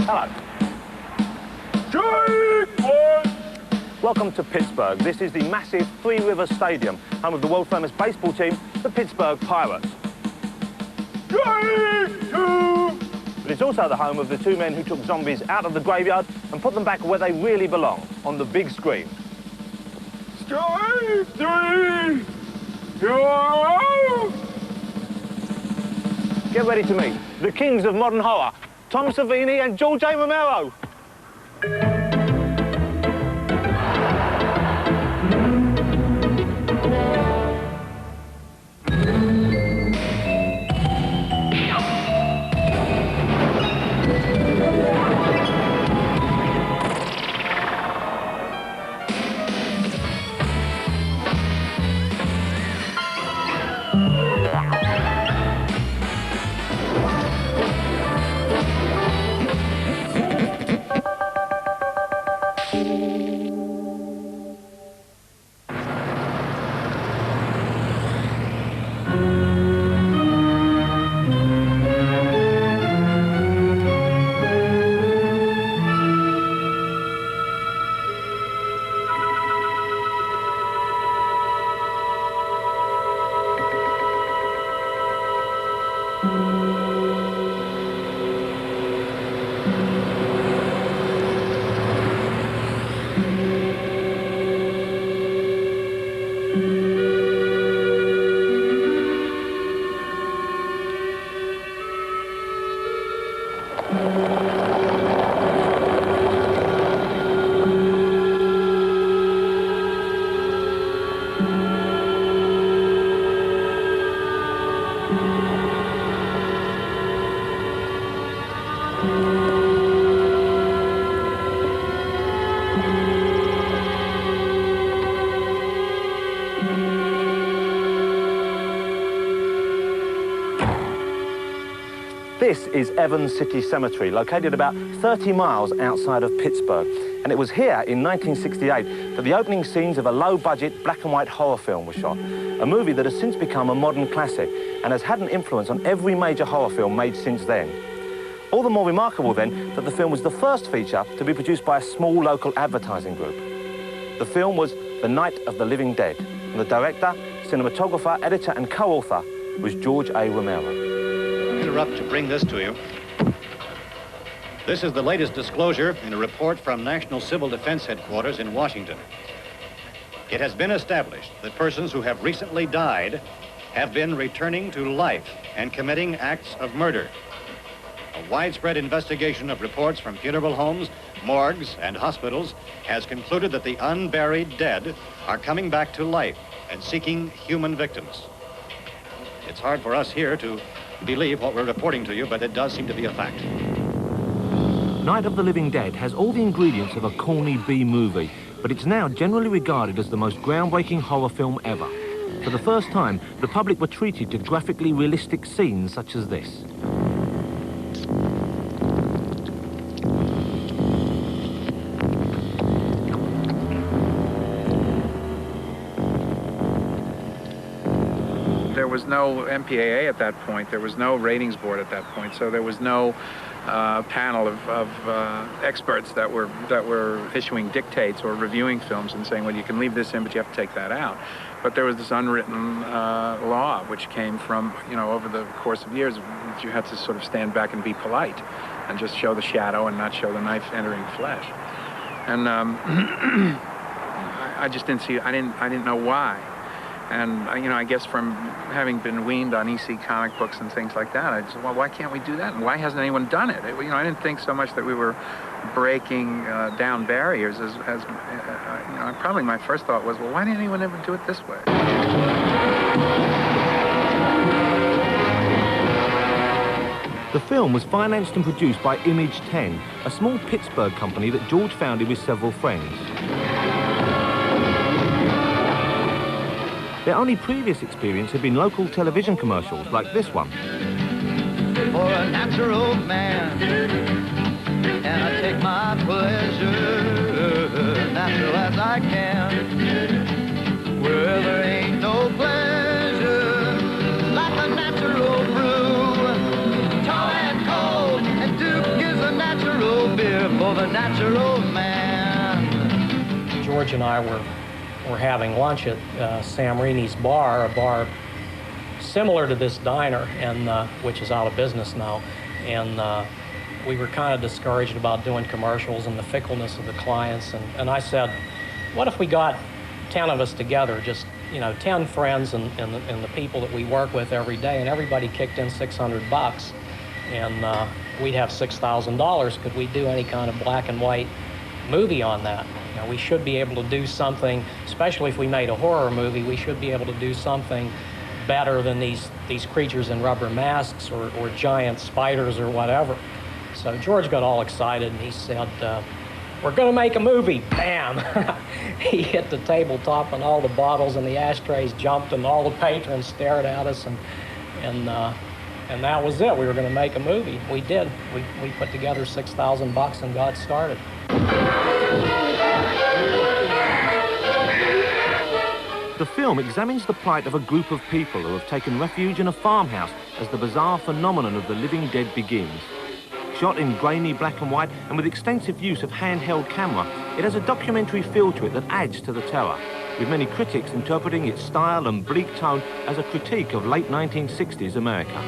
Hello. Welcome to Pittsburgh. This is the massive Three Rivers Stadium, home of the world-famous baseball team, the Pittsburgh Pirates. But it's also the home of the two men who took zombies out of the graveyard and put them back where they really belong, on the big screen. Strike three! Get ready to meet the kings of modern horror, Tom Savini and George A. Romero. This is Evans City Cemetery, located about 30 miles outside of Pittsburgh. And it was here in 1968 that the opening scenes of a low-budget black and white horror film were shot. A movie that has since become a modern classic and has had an influence on every major horror film made since then. All the more remarkable then that the film was the first feature to be produced by a small local advertising group. The film was The Night of the Living Dead, and the director, cinematographer, editor and co-author was George A. Romero. Interrupt to bring this to you. This is the latest disclosure in a report from National Civil Defense Headquarters in Washington. It has been established that persons who have recently died have been returning to life and committing acts of murder. A widespread investigation of reports from funeral homes, morgues, and hospitals has concluded that the unburied dead are coming back to life and seeking human victims. It's hard for us here to believe what we're reporting to you, but it does seem to be a fact. Night of the Living Dead has all the ingredients of a corny B-movie, but it's now generally regarded as the most groundbreaking horror film ever. For the first time, the public were treated to graphically realistic scenes such as this. There was no MPAA at that point. There was no ratings board at that point. So there was no panel of experts that were issuing dictates or reviewing films and saying, well, you can leave this in, but you have to take that out. But there was this unwritten law which came from, over the course of years, that you had to sort of stand back and be polite and just show the shadow and not show the knife entering flesh. And I just didn't see. I didn't know why. And, I guess from having been weaned on EC comic books and things like that, I just, well, why can't we do that? And why hasn't anyone done it? I didn't think so much that we were breaking down barriers as probably my first thought was, well, why didn't anyone ever do it this way? The film was financed and produced by Image 10, a small Pittsburgh company that George founded with several friends. Their only previous experience had been local television commercials like this one. For a natural man, and I take my pleasure natural as I can. Well, there ain't no pleasure like a natural brew. Tall and cold, and Duke is a natural here for the natural man. George and I were having lunch at Samrini's bar, a bar similar to this diner, and which is out of business now. And we were kind of discouraged about doing commercials and the fickleness of the clients. And I said, what if we got 10 of us together, just, 10 friends and the people that we work with every day, and everybody kicked in $600, and we'd have $6,000. Could we do any kind of black and white movie on that? We should be able to do something, especially if we made a horror movie, we should be able to do something better than these creatures in rubber masks or giant spiders or whatever. So George got all excited and he said, we're gonna make a movie. Bam! He hit the tabletop and all the bottles and the ashtrays jumped and all the patrons stared at us, and that was it. We were gonna make a movie. We did. We put together $6,000 and got started. The film examines the plight of a group of people who have taken refuge in a farmhouse as the bizarre phenomenon of the living dead begins. Shot in grainy black and white and with extensive use of handheld camera, it has a documentary feel to it that adds to the terror, with many critics interpreting its style and bleak tone as a critique of late 1960s America.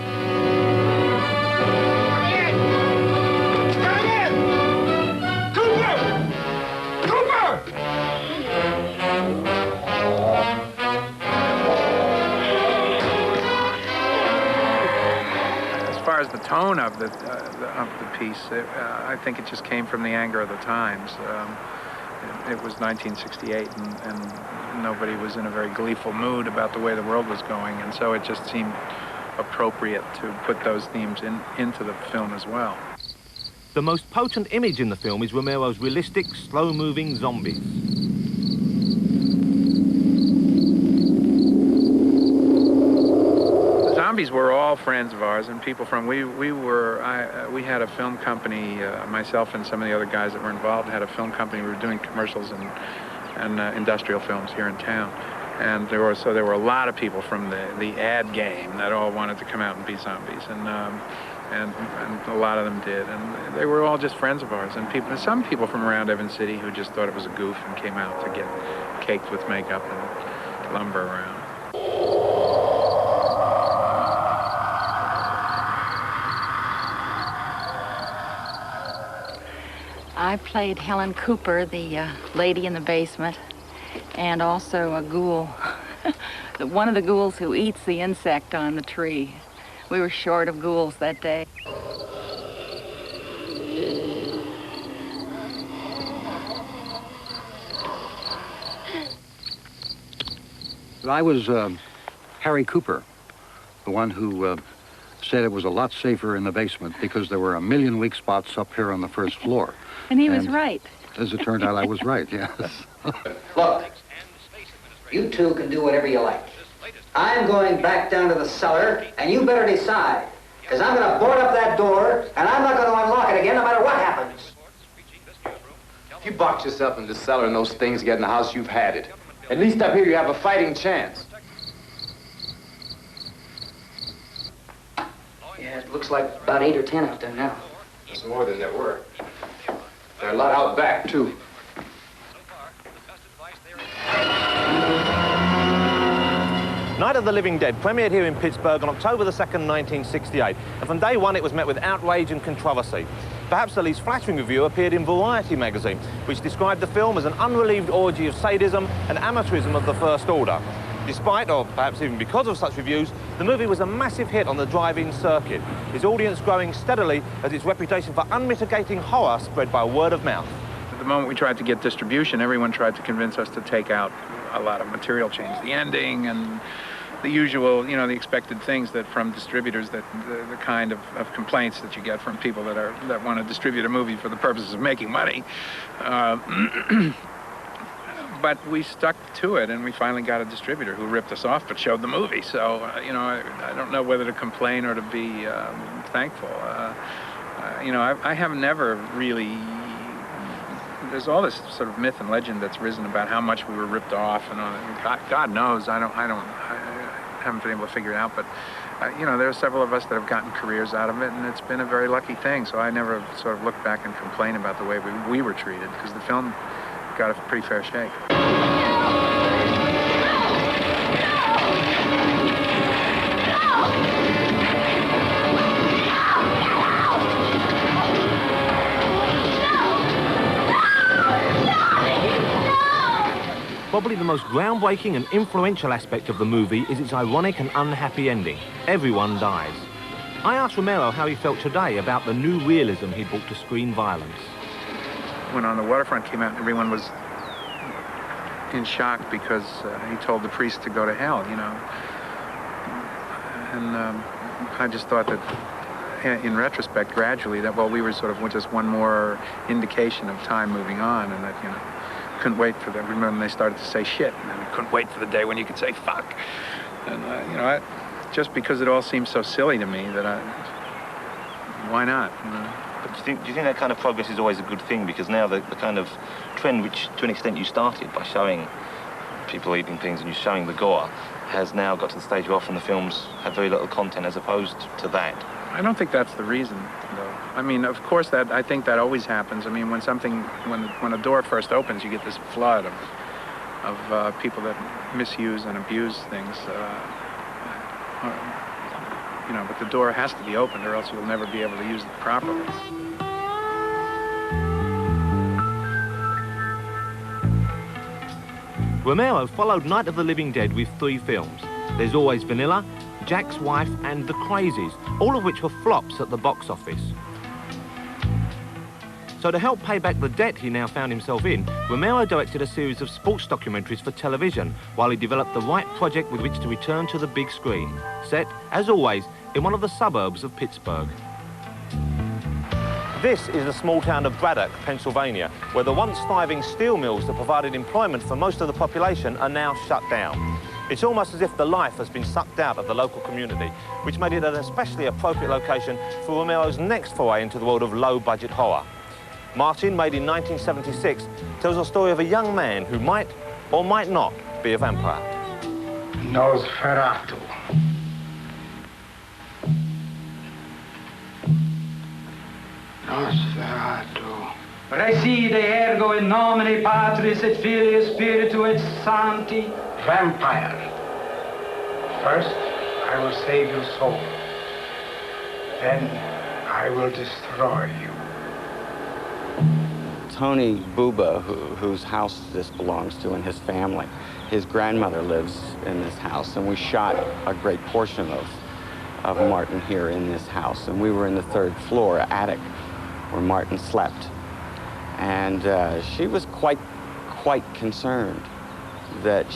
As far as the tone of the piece, I think it just came from the anger of the times. It was 1968, and nobody was in a very gleeful mood about the way the world was going, and so it just seemed appropriate to put those themes into the film as well. The most potent image in the film is Romero's realistic, slow-moving zombies. Zombies were all friends of ours and people from, we had a film company, myself and some of the other guys that were involved had a film company. We were doing commercials and industrial films here in town. And there were a lot of people from the ad game that all wanted to come out and be zombies, and a lot of them did. And they were all just friends of ours, and some people from around Evans City who just thought it was a goof and came out to get caked with makeup and lumber around. I played Helen Cooper, the lady in the basement, and also a ghoul, one of the ghouls who eats the insect on the tree. We were short of ghouls that day. I was Harry Cooper, the one who said it was a lot safer in the basement because there were a million weak spots up here on the first floor. And he was right. As it turned out, I was right, yes. Look, you two can do whatever you like. I'm going back down to the cellar, and you better decide, because I'm going to board up that door, and I'm not going to unlock it again no matter what happens. If you box yourself in the cellar and those things get in the house, you've had it. At least up here you have a fighting chance. Yeah, it looks like about 8 or 10 out there now. There's more than there were. There are a lot out back, too. Night of the Living Dead premiered here in Pittsburgh on October the 2nd, 1968. And from day one, it was met with outrage and controversy. Perhaps the least flattering review appeared in Variety magazine, which described the film as an unrelieved orgy of sadism and amateurism of the first order. Despite, or perhaps even because of such reviews, the movie was a massive hit on the drive-in circuit, its audience growing steadily as its reputation for unmitigating horror spread by word of mouth. At the moment we tried to get distribution, everyone tried to convince us to take out a lot of material, change the ending and the usual, the expected things that from distributors, that the kind of complaints that you get from people that want to distribute a movie for the purposes of making money. But we stuck to it, and we finally got a distributor who ripped us off but showed the movie. So, I don't know whether to complain or to be thankful. I have never really... There's all this sort of myth and legend that's risen about how much we were ripped off, and God knows, I haven't been able to figure it out, but you know, there are several of us that have gotten careers out of it, and it's been a very lucky thing. So I never sort of look back and complain about the way we were treated, because the film got a pretty fair shake. Probably the most groundbreaking and influential aspect of the movie is its ironic and unhappy ending. Everyone dies. I asked Romero how he felt today about the new realism he brought to screen violence. When On the Waterfront came out, everyone was in shock because he told the priest to go to hell, you know. And I just thought that, in retrospect, gradually, that, well, we were sort of just one more indication of time moving on, and that, you know, couldn't wait for them. Remember when they started to say shit, and then I couldn't wait for the day when you could say fuck. And, you know, just because it all seems so silly to me that why not, you know? But do you think that kind of progress is always a good thing? Because now the kind of trend, which to an extent you started by showing people eating things and you showing the gore, has now got to the stage where often the films have very little content as opposed to that. I don't think that's the reason, though. I mean, of course, I think that always happens. I mean, when a door first opens, you get this flood of people that misuse and abuse things. You know, but the door has to be opened, or else you'll never be able to use it properly. Romero followed Night of the Living Dead with 3 films. There's Always Vanilla, Jack's Wife and The Crazies, all of which were flops at the box office. So to help pay back the debt he now found himself in, Romero directed a series of sports documentaries for television while he developed the right project with which to return to the big screen, set, as always, in one of the suburbs of Pittsburgh. This is the small town of Braddock, Pennsylvania, where the once thriving steel mills that provided employment for most of the population are now shut down. It's almost as if the life has been sucked out of the local community, which made it an especially appropriate location for Romero's next foray into the world of low-budget horror. Martin, made in 1976, tells a story of a young man who might or might not be a vampire. Nosferatu. Nosferatu. Reside ergo in nomine Patris et Filii et Spiritu et Sancti. Vampire. First, I will save your soul. Then, I will destroy you. Tony Buba, whose house this belongs to, and his family, his grandmother lives in this house, and we shot a great portion of Martin here in this house. And we were in the 3rd floor attic where Martin slept. And she was quite concerned that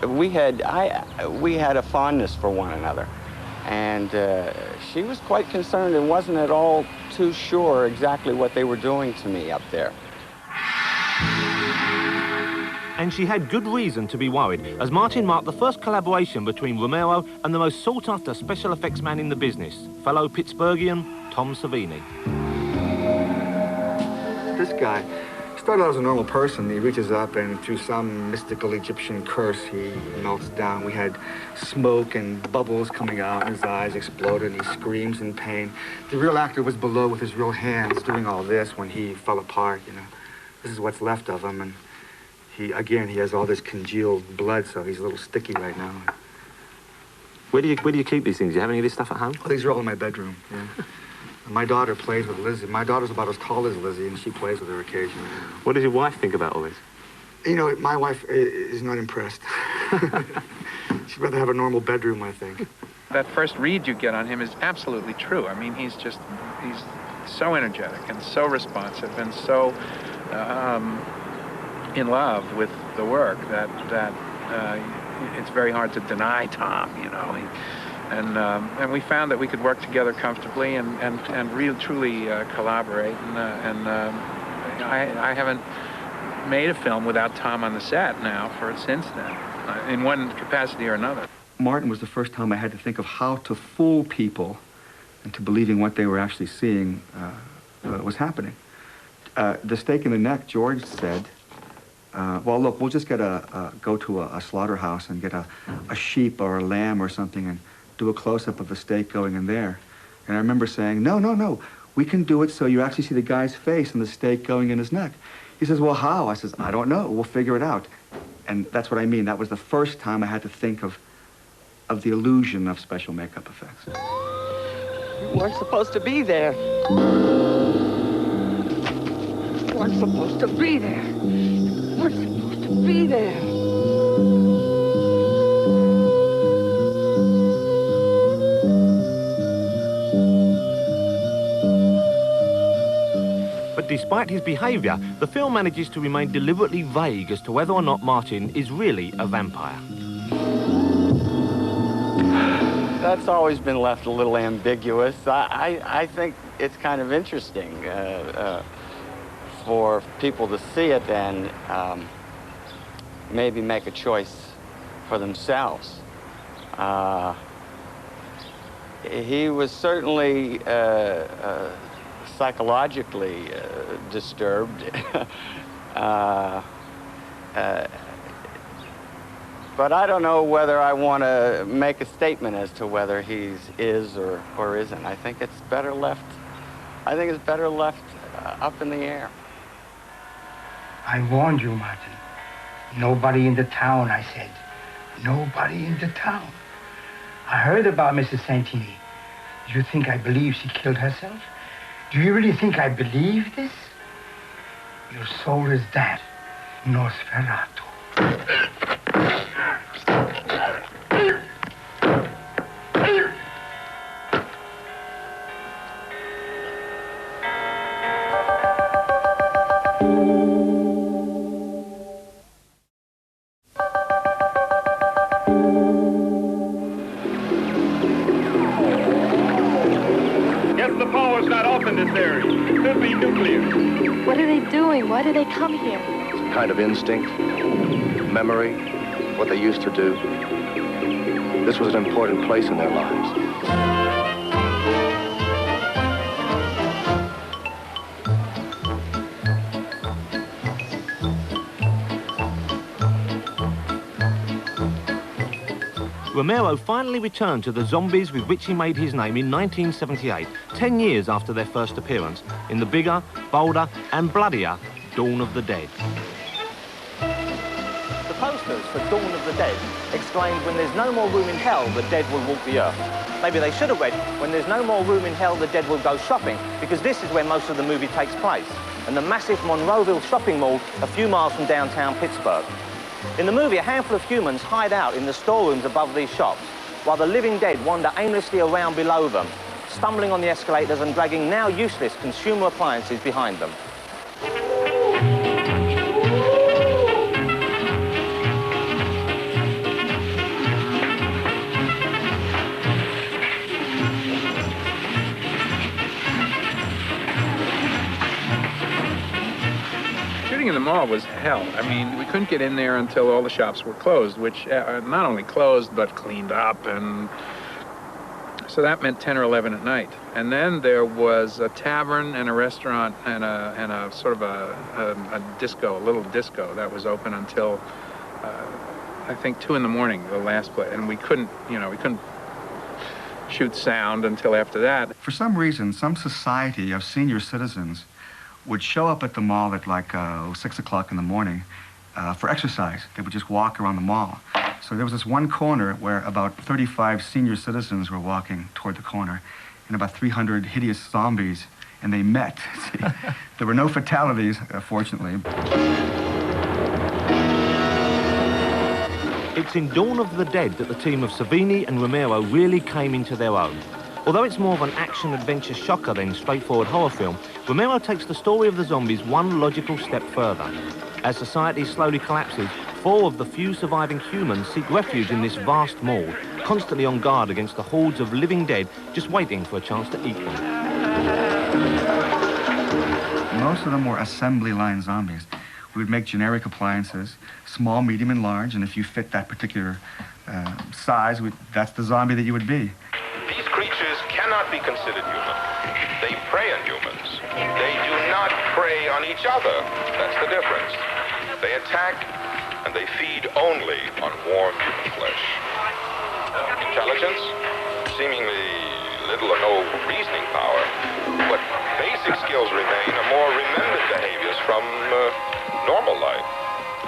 we had a fondness for one another. And she was quite concerned and wasn't at all too sure exactly what they were doing to me up there. And she had good reason to be worried, as Martin marked the first collaboration between Romero and the most sought-after special effects man in the business, fellow Pittsburghian Tom Savini. This guy started out as a normal person. He reaches up and through some mystical Egyptian curse, he melts down. We had smoke and bubbles coming out, and his eyes exploded, and he screams in pain. The real actor was below with his real hands doing all this when he fell apart, you know. This is what's left of him, and he has all this congealed blood, so he's a little sticky right now. Where do you keep these things? Do you have any of this stuff at home? Oh, these are all in my bedroom, yeah. My daughter plays with Lizzie. My daughter's about as tall as Lizzie, and she plays with her occasionally. What does your wife think about all this? You know, my wife is not impressed. She'd rather have a normal bedroom, I think. That first read you get on him is absolutely true. I mean, he's so energetic and so responsive and so in love with the work that it's very hard to deny Tom, you know. And we found that we could work together comfortably and really truly collaborate. And I haven't made a film without Tom on the set now since then, in one capacity or another. Martin was the first time I had to think of how to fool people into believing what they were actually seeing was happening. The stake in the neck, George said, well, look, we'll just go to a slaughterhouse and get a sheep or a lamb or something and do a close-up of a steak going in there. And I remember saying, no, no, no, we can do it so you actually see the guy's face and the steak going in his neck. He says, well, how? I says, I don't know. We'll figure it out. And that's what I mean. That was the first time I had to think of the illusion of special makeup effects. You weren't supposed to be there. You weren't supposed to be there. You weren't supposed to be there. But despite his behaviour, the film manages to remain deliberately vague as to whether or not Martin is really a vampire. That's always been left a little ambiguous. I think it's kind of interesting for people to see it and maybe make a choice for themselves. He was certainly psychologically disturbed. But I don't know whether I want to make a statement as to whether he is or isn't. I think it's better left up in the air. I warned you, Martin. Nobody in the town, I said. Nobody in the town. I heard about Mrs. Santini. Do you think I believe she killed herself? Do you really think I believe this? Your soul is that, Nosferatu. Guess the power's not off in this area. Could be nuclear. What are they doing? Why do they come here? Kind of instinct, memory, what they used to do. This was an important place in their lives. Romero finally returned to the zombies with which he made his name in 1978, 10 years after their first appearance, in the bigger, bolder and bloodier Dawn of the Dead. The posters for Dawn of the Dead exclaimed, when there's no more room in hell, the dead will walk the earth. Maybe they should have read, when there's no more room in hell, the dead will go shopping, because this is where most of the movie takes place, and the massive Monroeville shopping mall a few miles from downtown Pittsburgh. In the movie, a handful of humans hide out in the storerooms above these shops, while the living dead wander aimlessly around below them, stumbling on the escalators and dragging now useless consumer appliances behind them. Shooting in the mall was hell. I mean, we couldn't get in there until all the shops were closed, which not only closed, but cleaned up. And so that meant 10 or 11 at night. And then there was a tavern and a restaurant and a sort of a disco, a little disco that was open until, I think, 2 in the morning, the last play. And we couldn't shoot sound until after that. For some reason, some society of senior citizens would show up at the mall at like 6 o'clock in the morning for exercise. They would just walk around the mall. So there was this one corner where about 35 senior citizens were walking toward the corner, and about 300 hideous zombies, and they met. See, there were no fatalities, fortunately. It's in Dawn of the Dead that the team of Savini and Romero really came into their own. Although it's more of an action-adventure shocker than straightforward horror film, Romero takes the story of the zombies one logical step further. As society slowly collapses, 4 of the few surviving humans seek refuge in this vast mall, constantly on guard against the hordes of living dead just waiting for a chance to eat them. Most of them were assembly line zombies. We would make generic appliances, small, medium, and large, and if you fit that particular size, that's the zombie that you would be. These creatures cannot be considered human. They prey on humans. They do not prey on each other. That's the difference. They attack and they feed only on warm human flesh. Intelligence? seemingly little or no reasoning power, but basic skills remain are more remembered behaviors from normal life.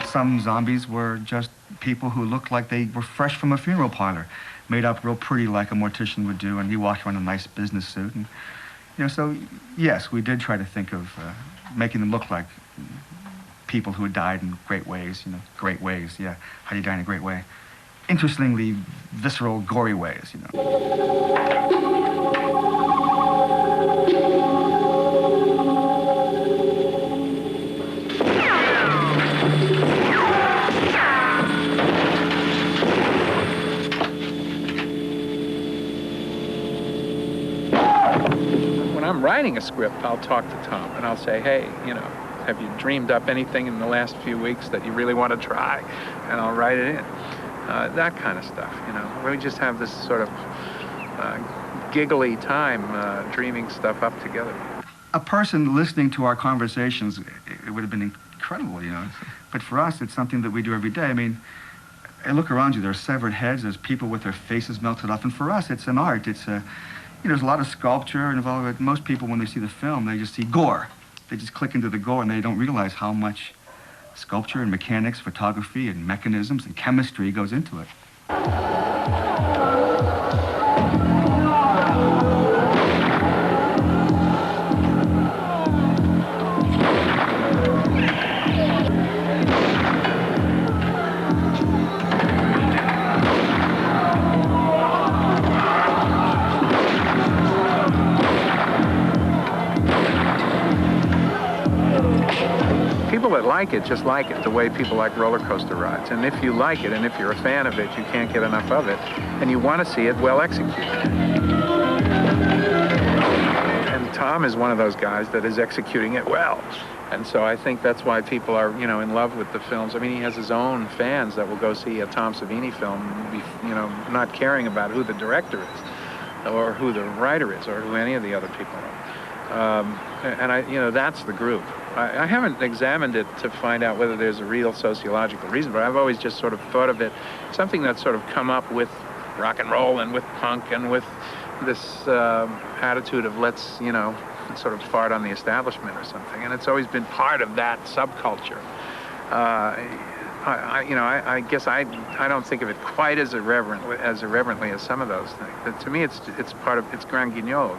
Some zombies were just people who looked like they were fresh from a funeral parlor, made up real pretty like a mortician would do, and he walked around in a nice business suit. And, so yes, we did try to think of making them look like people who had died in great ways, great ways, yeah. How do you die in a great way? Interestingly, visceral, gory ways, When I'm writing a script, I'll talk to Tom and I'll say, hey, have you dreamed up anything in the last few weeks that you really want to try? And I'll write it in. That kind of stuff, We just have this sort of giggly time dreaming stuff up together. A person listening to our conversations, it would have been incredible, But for us, it's something that we do every day. I mean, look around you, there are severed heads, there's people with their faces melted off, and for us, it's an art. It's there's a lot of sculpture involved. Most people, when they see the film, they just see gore. They just click into the gore, and they don't realize how much sculpture and mechanics, photography and mechanisms and chemistry goes into it. People that like it just like it the way people like roller coaster rides. And if you like it and if you're a fan of it, you can't get enough of it. And you want to see it well executed. And Tom is one of those guys that is executing it well. And so I think that's why people are, in love with the films. I mean, he has his own fans that will go see a Tom Savini film, not caring about who the director is or who the writer is or who any of the other people are. That's the group. I haven't examined it to find out whether there's a real sociological reason, but I've always just sort of thought of it something that's sort of come up with rock and roll and with punk and with this attitude of let's, sort of fart on the establishment or something. And it's always been part of that subculture. I guess I don't think of it quite as irreverently as some of those things. But to me, it's part of, it's grand guignol,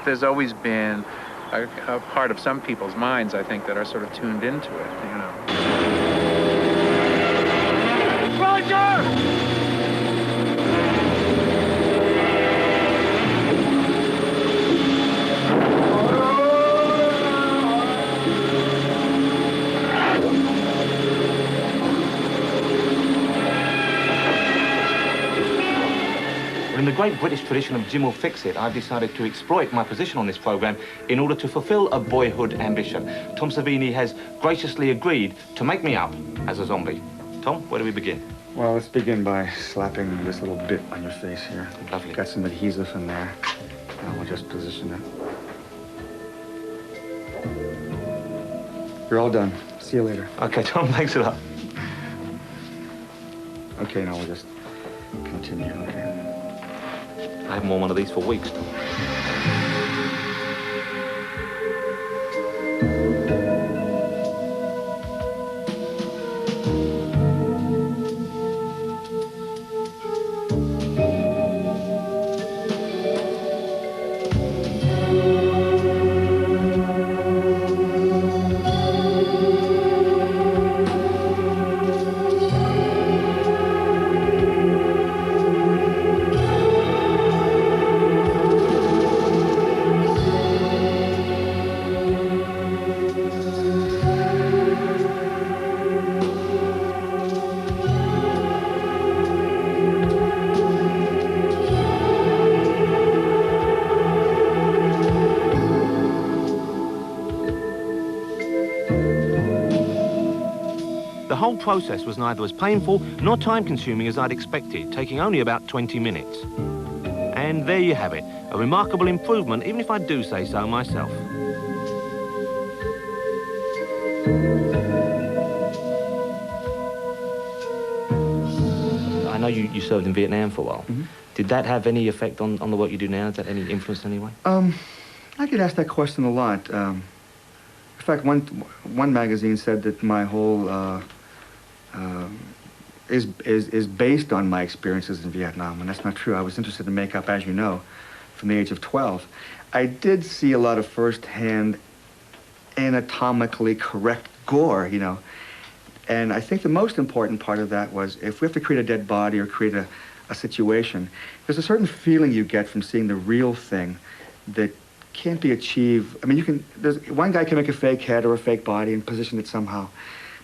there's always been a part of some people's minds, I think, that are sort of tuned into it, Roger! In the great British tradition of Jim will fix it, I've decided to exploit my position on this programme in order to fulfil a boyhood ambition. Tom Savini has graciously agreed to make me up as a zombie. Tom, where do we begin? Well, let's begin by slapping this little bit on your face here. Lovely. Got some adhesive in there. Now we'll just position it. You're all done. See you later. Okay, Tom, thanks a lot. Okay, now we'll just continue. Okay. I haven't worn one of these for weeks, Tom. The whole process was neither as painful nor time-consuming as I'd expected, taking only about 20 minutes. And there you have it, a remarkable improvement, even if I do say so myself. I know you served in Vietnam for a while. Mm-hmm. Did that have any effect on the work you do now? Has that any influence in any way? I get asked that question a lot. In fact, one magazine said that my whole is based on my experiences in Vietnam, and that's not true. I was interested in makeup, as you know, from the age of 12. I did see a lot of first-hand, anatomically correct gore, you know. And I think the most important part of that was if we have to create a dead body or create a situation, there's a certain feeling you get from seeing the real thing that can't be achieved. I mean, one guy can make a fake head or a fake body and position it somehow.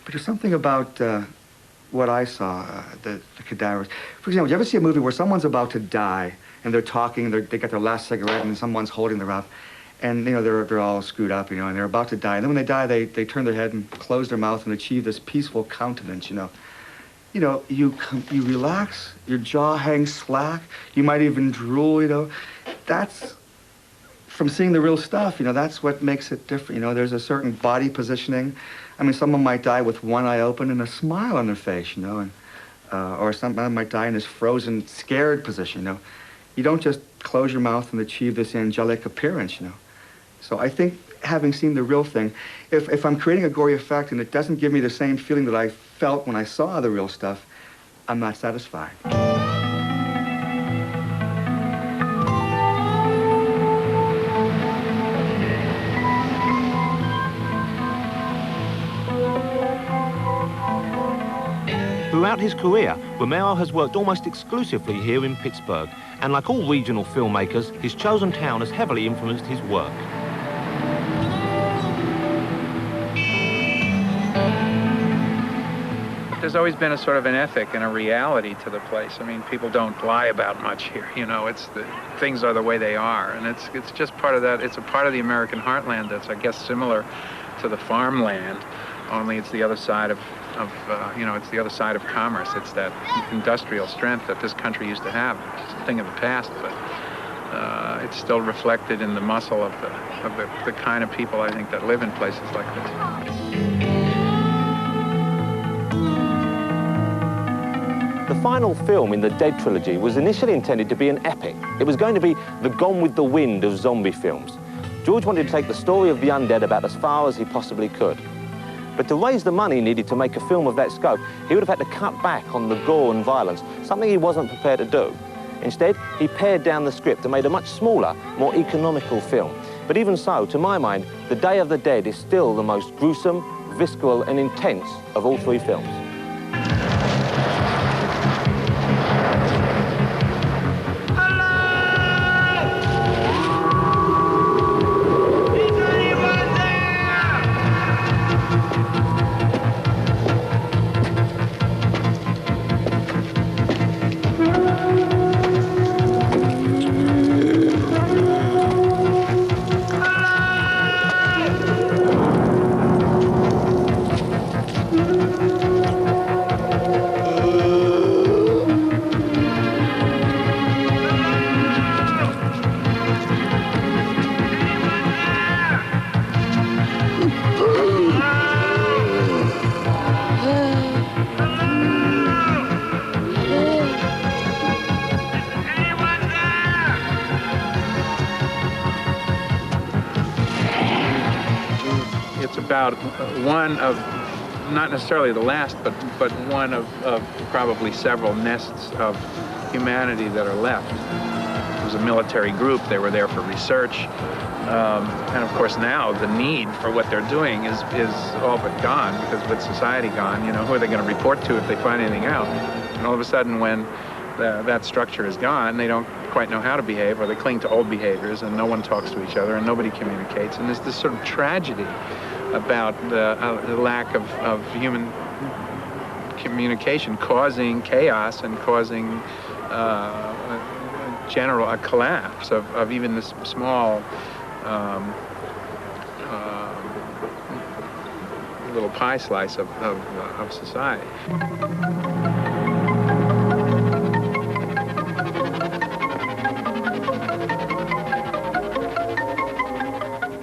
But there's something about what I saw, the cadavers. For example, you ever see a movie where someone's about to die and they're talking, they got their last cigarette and someone's holding them up, and you know they're all screwed up, you know, and they're about to die. And then when they die, they turn their head and close their mouth and achieve this peaceful countenance, you know. You know, you relax, your jaw hangs slack, you might even drool, you know. That's from seeing the real stuff, you know, that's what makes it different. You know, there's a certain body positioning. I mean, someone might die with one eye open and a smile on their face, you know, and or someone might die in this frozen, scared position, you know. You don't just close your mouth and achieve this angelic appearance, you know. So I think having seen the real thing, if I'm creating a gory effect and it doesn't give me the same feeling that I felt when I saw the real stuff, I'm not satisfied. Throughout his career, Romero has worked almost exclusively here in Pittsburgh, and like all regional filmmakers, his chosen town has heavily influenced his work. There's always been a sort of an ethic and a reality to the place. I mean, people don't lie about much here, you know. Things are the way they are, and it's just part of that. It's a part of the American heartland that's, I guess, similar to the farmland, only it's the other side of you know, it's the other side of commerce. It's that industrial strength that this country used to have. It's a thing of the past, but it's still reflected in the muscle of the kind of people, I think, that live in places like this. The final film in the Dead trilogy was initially intended to be an epic. It was going to be the Gone with the Wind of zombie films. George wanted to take the story of the undead about as far as he possibly could. But to raise the money needed to make a film of that scope, he would have had to cut back on the gore and violence, something he wasn't prepared to do. Instead, he pared down the script and made a much smaller, more economical film. But even so, to my mind, The Day of the Dead is still the most gruesome, visceral and intense of all three films. About one of, not necessarily the last, but one of probably several nests of humanity that are left. It was a military group. They were there for research. And of course now the need for what they're doing is all but gone, because with society gone, you know, who are they going to report to if they find anything out? And all of a sudden when that structure is gone, they don't quite know how to behave, or they cling to old behaviors, and no one talks to each other, and nobody communicates. And there's this sort of tragedy about the lack of human communication causing chaos and causing a collapse of even this small little pie slice of society.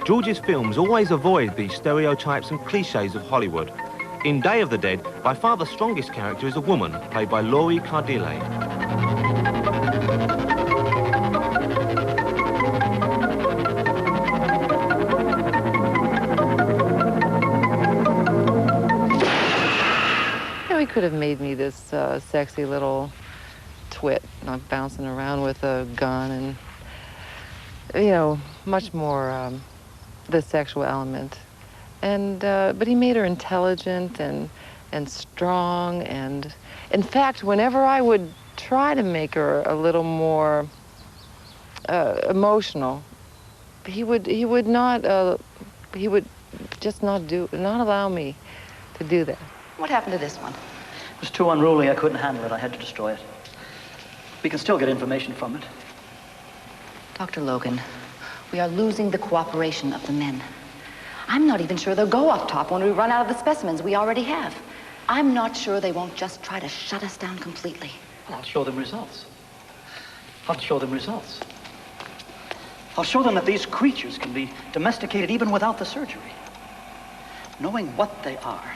George's films always avoid the stereotypes and cliches of Hollywood. In Day of the Dead, by far the strongest character is a woman, played by Laurie Cardille. He could have made me this sexy little twit, not bouncing around with a gun and, you know, much more the sexual element. And, but he made her intelligent and strong, and in fact, whenever I would try to make her a little more emotional, he would just not allow me to do that. What happened to this one? It was too unruly. I couldn't handle it. I had to destroy it. We can still get information from it. Dr. Logan, we are losing the cooperation of the men. I'm not even sure they'll go up top when we run out of the specimens we already have. I'm not sure they won't just try to shut us down completely. Well, I'll show them results. I'll show them results. I'll show them that these creatures can be domesticated even without the surgery. Knowing what they are,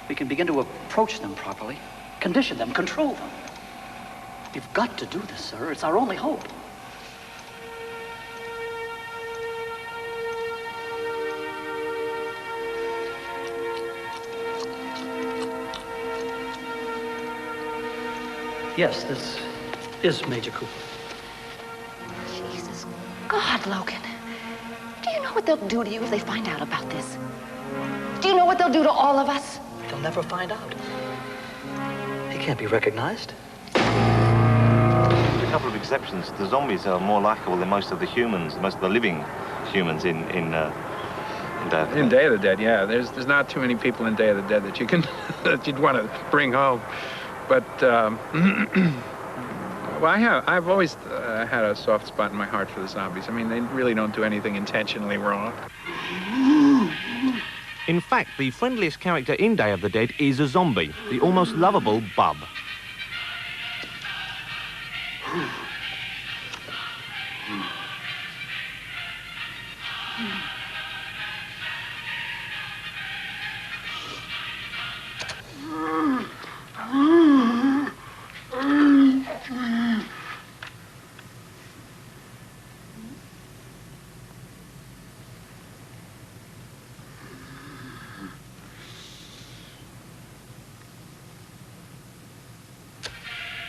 we can begin to approach them properly, condition them, control them. We've got to do this, sir. It's our only hope. Yes, this is Major Cooper. Jesus God, Logan. Do you know what they'll do to you if they find out about this? Do you know what they'll do to all of us? They'll never find out. He can't be recognized. With a couple of exceptions, the zombies are more likable than most of the humans, most of the living humans in Day of the Dead. In Day of the Dead, yeah. There's not too many people in Day of the Dead that you can that you'd want to bring home. But well, I've always had a soft spot in my heart for the zombies. I mean, they really don't do anything intentionally wrong. In fact, the friendliest character in Day of the Dead is a zombie, the almost lovable Bub.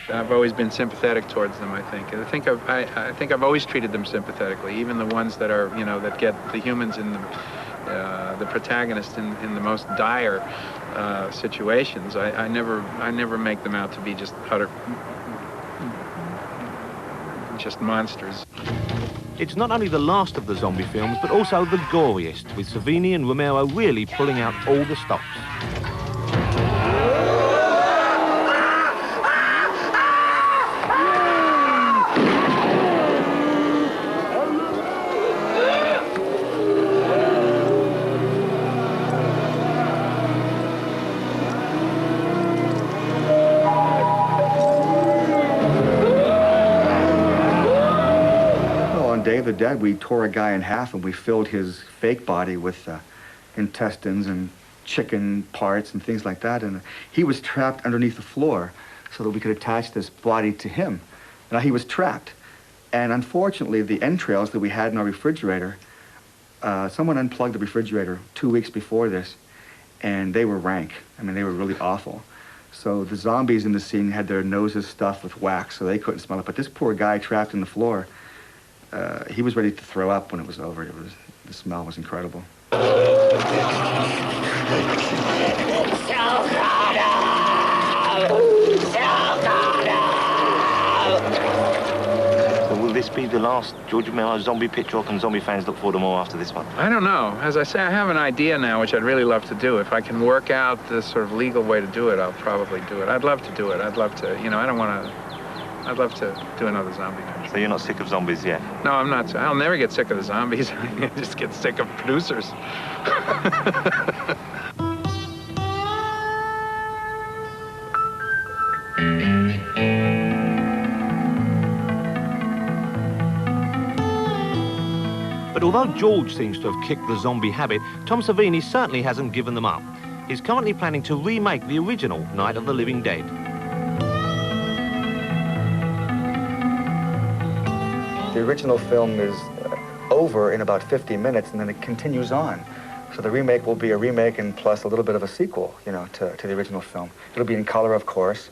I've always been sympathetic towards them, I think. I think I've always treated them sympathetically, even the ones that are, you know, that get the humans in the protagonist in the most dire situations. I never make them out to be just monsters. It's not only the last of the zombie films, but also the goriest, with Savini and Romero really pulling out all the stops. Day of the Dead, we tore a guy in half and we filled his fake body with intestines and chicken parts and things like that, and he was trapped underneath the floor so that we could attach this body to him. Now he was trapped, and unfortunately the entrails that we had in our refrigerator, someone unplugged the refrigerator 2 weeks before this, and they were rank. I mean, they were really awful. So the zombies in the scene had their noses stuffed with wax so they couldn't smell it, but this poor guy trapped in the floor, he was ready to throw up when it was over. The smell was incredible. So will this be the last George Romero zombie picture, or can zombie fans look forward to more after this one? I don't know. As I say, I have an idea now, which I'd really love to do. If I can work out the sort of legal way to do it, I'll probably do it. I'd love to do it. I'd love to, you know, I'd love to do another zombie picture. So you're not sick of zombies yet? No, I'm not. I'll never get sick of the zombies. I just get sick of producers. But although George seems to have kicked the zombie habit, Tom Savini certainly hasn't given them up. is currently planning to remake the original Night of the Living Dead. The original film is over in about 50 minutes, and then it continues on. So the remake will be a remake and plus a little bit of a sequel, you know, to the original film. It'll be in color, of course.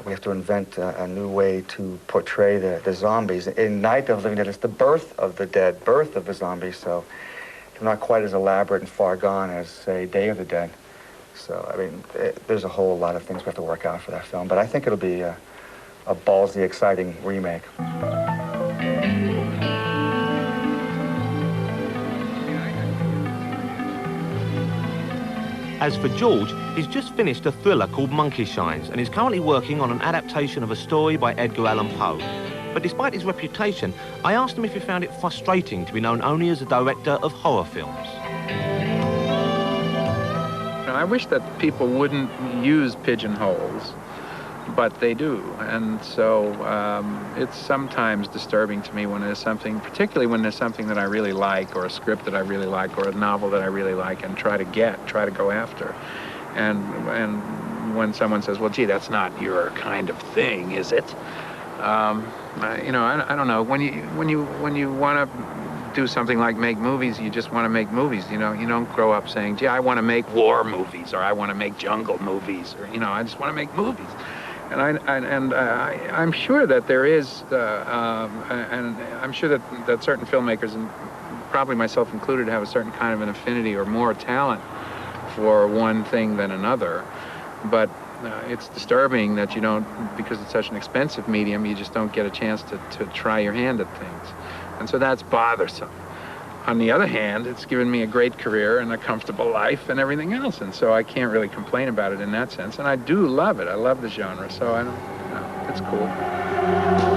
We have to invent a new way to portray the zombies. In Night of the Living Dead, it's the birth of the dead, birth of the zombies, so they're not quite as elaborate and far gone as, say, Day of the Dead. So, I mean, there's a whole lot of things we have to work out for that film, but I think it'll be a ballsy, exciting remake. As for George, he's just finished a thriller called Monkey Shines and is currently working on an adaptation of a story by Edgar Allan Poe. But despite his reputation, I asked him if he found it frustrating to be known only as a director of horror films. I wish that people wouldn't use pigeonholes, but they do. And so it's sometimes disturbing to me when there's something, particularly when there's something that I really like, or a script that I really like, or a novel that I really like, and try to go after. And when someone says, well, gee, that's not your kind of thing, is it? You know, I don't know. When you want to do something like make movies, you just want to make movies. You know, you don't grow up saying, gee, I want to make war movies, or I want to make jungle movies, or, you know, I just want to make movies. And I'm sure that there is, and I'm sure that certain filmmakers, and probably myself included, have a certain kind of an affinity or more talent for one thing than another. But it's disturbing that you don't, because it's such an expensive medium, you just don't get a chance to try your hand at things. And so that's bothersome. On the other hand, it's given me a great career and a comfortable life and everything else, and so I can't really complain about it in that sense. And I do love it. I love the genre, so I don't, you know, it's cool.